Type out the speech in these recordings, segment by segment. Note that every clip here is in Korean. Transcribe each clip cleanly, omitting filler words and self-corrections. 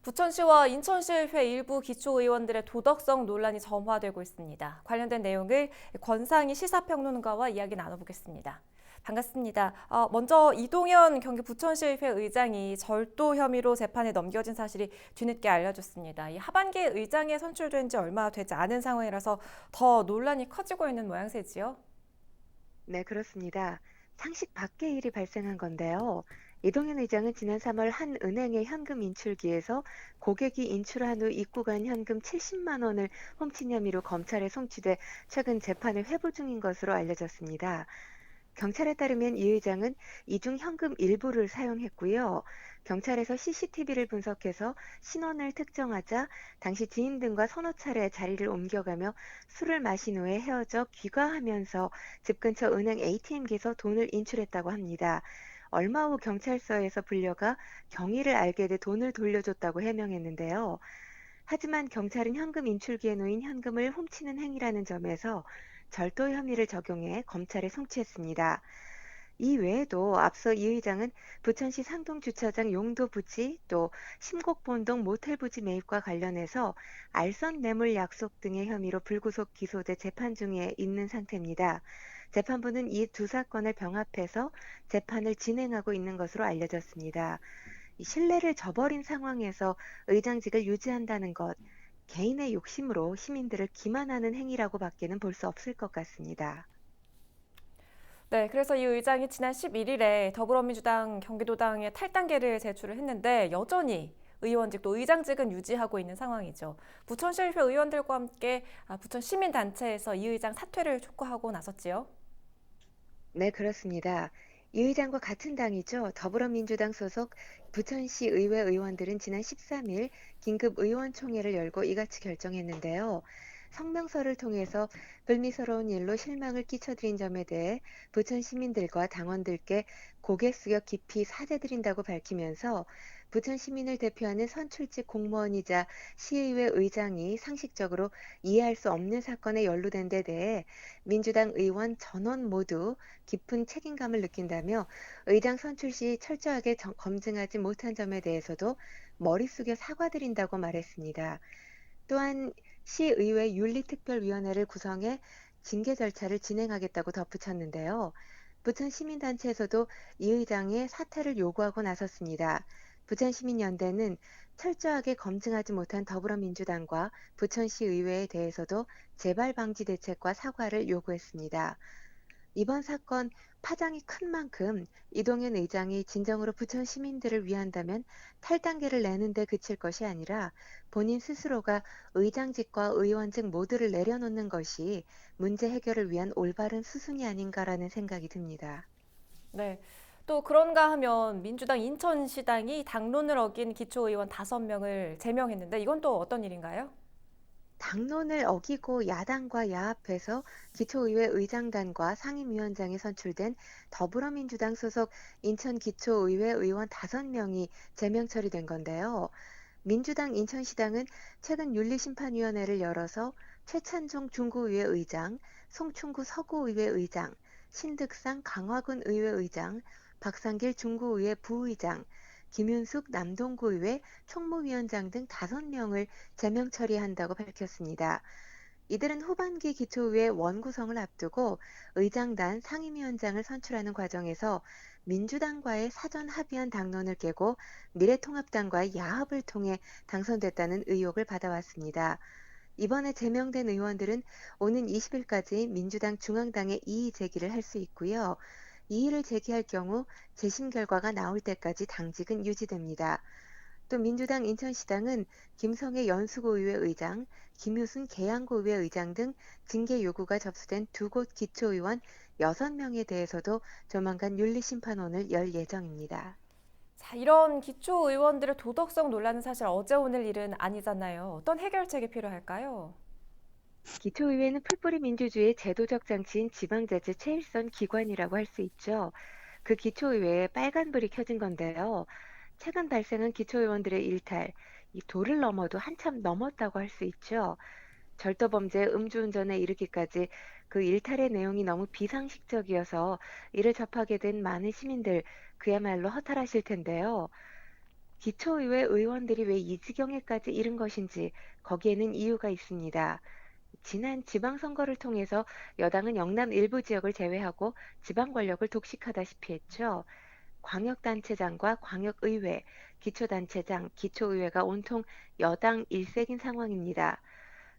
부천시와 인천시의회 일부 기초의원들의 도덕성 논란이 점화되고 있습니다. 관련된 내용을 권상희 시사평론가와 이야기 나눠보겠습니다. 반갑습니다. 먼저 이동현 경기 부천시의회 의장이 절도 혐의로 재판에 넘겨진 사실이 뒤늦게 알려졌습니다. 이 하반기에 의장에 선출된 지 얼마 되지 않은 상황이라서 더 논란이 커지고 있는 모양새지요. 네, 그렇습니다. 상식 밖의 일이 발생한 건데요. 이동현 의장은 지난 3월 한 은행의 현금 인출기에서 고객이 인출한 후 입구간 현금 70만 원을 훔친 혐의로 검찰에 송치돼 최근 재판을 회부 중인 것으로 알려졌습니다. 경찰에 따르면 이 의장은 이중 현금 일부를 사용했고요. 경찰에서 CCTV를 분석해서 신원을 특정하자 당시 지인 등과 서너 차례 자리를 옮겨가며 술을 마신 후에 헤어져 귀가하면서 집 근처 은행 ATM기에서 돈을 인출했다고 합니다. 얼마 후 경찰서에서 불려가 경위를 알게 돼 돈을 돌려줬다고 해명했는데요. 하지만 경찰은 현금 인출기에 놓인 현금을 훔치는 행위라는 점에서 절도 혐의를 적용해 검찰에 송치했습니다. 이 외에도 앞서 이 의장은 부천시 상동주차장 용도 부지 또 심곡본동 모텔 부지 매입과 관련해서 알선 뇌물 약속 등의 혐의로 불구속 기소돼 재판 중에 있는 상태입니다. 재판부는 이 두 사건을 병합해서 재판을 진행하고 있는 것으로 알려졌습니다. 이 신뢰를 저버린 상황에서 의장직을 유지한다는 것, 개인의 욕심으로 시민들을 기만하는 행위라고 밖에는 볼 수 없을 것 같습니다. 네, 그래서 이 의장이 지난 11일에 더불어민주당 경기도당에 탈당계를 제출을 했는데 여전히 의원직 또 의장직은 유지하고 있는 상황이죠. 부천시의회 의원들과 함께 부천 시민단체에서 이 의장 사퇴를 촉구하고 나섰지요. 네, 그렇습니다. 이 의장과 같은 당이죠. 더불어민주당 소속 부천시 의회 의원들은 지난 13일 긴급 의원총회를 열고 이같이 결정했는데요. 성명서를 통해서 불미스러운 일로 실망을 끼쳐드린 점에 대해 부천 시민들과 당원들께 고개 숙여 깊이 사죄드린다고 밝히면서 부천 시민을 대표하는 선출직 공무원이자 시의회 의장이 상식적으로 이해할 수 없는 사건에 연루된 데 대해 민주당 의원 전원 모두 깊은 책임감을 느낀다며 의장 선출 시 철저하게 검증하지 못한 점에 대해서도 머리 숙여 사과드린다고 말했습니다. 또한 시의회 윤리특별위원회를 구성해 징계 절차를 진행하겠다고 덧붙였는데요. 부천 시민단체에서도 이 의장의 사퇴를 요구하고 나섰습니다. 부천시민연대는 철저하게 검증하지 못한 더불어민주당과 부천시 의회에 대해서도 재발 방지 대책과 사과를 요구했습니다. 이번 사건 파장이 큰 만큼 이동현 의장이 진정으로 부천 시민들을 위한다면 탈당계를 내는 데 그칠 것이 아니라 본인 스스로가 의장직과 의원직 모두를 내려놓는 것이 문제 해결을 위한 올바른 수순이 아닌가라는 생각이 듭니다. 네. 또 그런가 하면 민주당 인천시당이 당론을 어긴 기초의원 5명을 제명했는데 이건 또 어떤 일인가요? 당론을 어기고 야당과 야합해서 기초의회 의장단과 상임위원장에 선출된 더불어민주당 소속 인천기초의회 의원 5명이 제명 처리된 건데요. 민주당 인천시당은 최근 윤리심판위원회를 열어서 최찬종 중구의회 의장, 송충구 서구의회 의장, 신득상 강화군 의회 의장, 박상길 중구의회 부의장, 김윤숙 남동구의회 총무위원장 등 5명을 제명 처리한다고 밝혔습니다. 이들은 후반기 기초의회 원구성을 앞두고 의장단 상임위원장을 선출하는 과정에서 민주당과의 사전 합의한 당론을 깨고 미래통합당과의 야합을 통해 당선됐다는 의혹을 받아왔습니다. 이번에 제명된 의원들은 오는 20일까지 민주당 중앙당에 이의 제기를 할 수 있고요. 이의를 제기할 경우 재심 결과가 나올 때까지 당직은 유지됩니다. 또 민주당 인천시당은 김성애 연수구의회 의장, 김유순 계양구의회 의장 등 징계 요구가 접수된 두 곳 기초의원 6명에 대해서도 조만간 윤리심판원을 열 예정입니다. 자, 이런 기초의원들의 도덕성 논란은 사실 어제 오늘 일은 아니잖아요. 어떤 해결책이 필요할까요? 기초의회는 풀뿌리 민주주의의 제도적 장치인 지방자치 최일선 기관이라고 할 수 있죠. 그 기초의회에 빨간불이 켜진 건데요. 최근 발생한 기초의원들의 일탈, 이 도를 넘어도 한참 넘었다고 할 수 있죠. 절도범죄, 음주운전에 이르기까지 그 일탈의 내용이 너무 비상식적이어서 이를 접하게 된 많은 시민들 그야말로 허탈하실 텐데요. 기초의회 의원들이 왜 이 지경에까지 이른 것인지 거기에는 이유가 있습니다. 지난 지방선거를 통해서 여당은 영남 일부 지역을 제외하고 지방 권력을 독식하다시피 했죠. 광역단체장과 광역의회, 기초단체장, 기초의회가 온통 여당 일색인 상황입니다.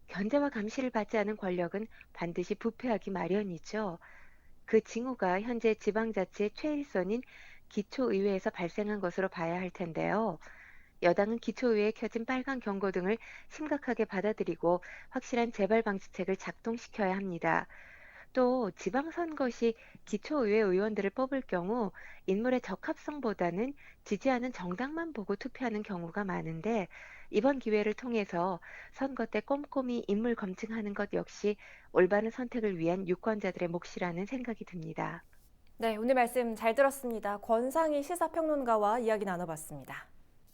견제와 감시를 받지 않은 권력은 반드시 부패하기 마련이죠. 그 징후가 현재 지방자치의 최일선인 기초의회에서 발생한 것으로 봐야 할 텐데요. 여당은 기초의회에 켜진 빨간 경고등을 심각하게 받아들이고 확실한 재발 방지책을 작동시켜야 합니다. 또 지방선거 시 기초의회 의원들을 뽑을 경우 인물의 적합성보다는 지지하는 정당만 보고 투표하는 경우가 많은데 이번 기회를 통해서 선거 때 꼼꼼히 인물 검증하는 것 역시 올바른 선택을 위한 유권자들의 몫이라는 생각이 듭니다. 네, 오늘 말씀 잘 들었습니다. 권상희 시사평론가와 이야기 나눠봤습니다.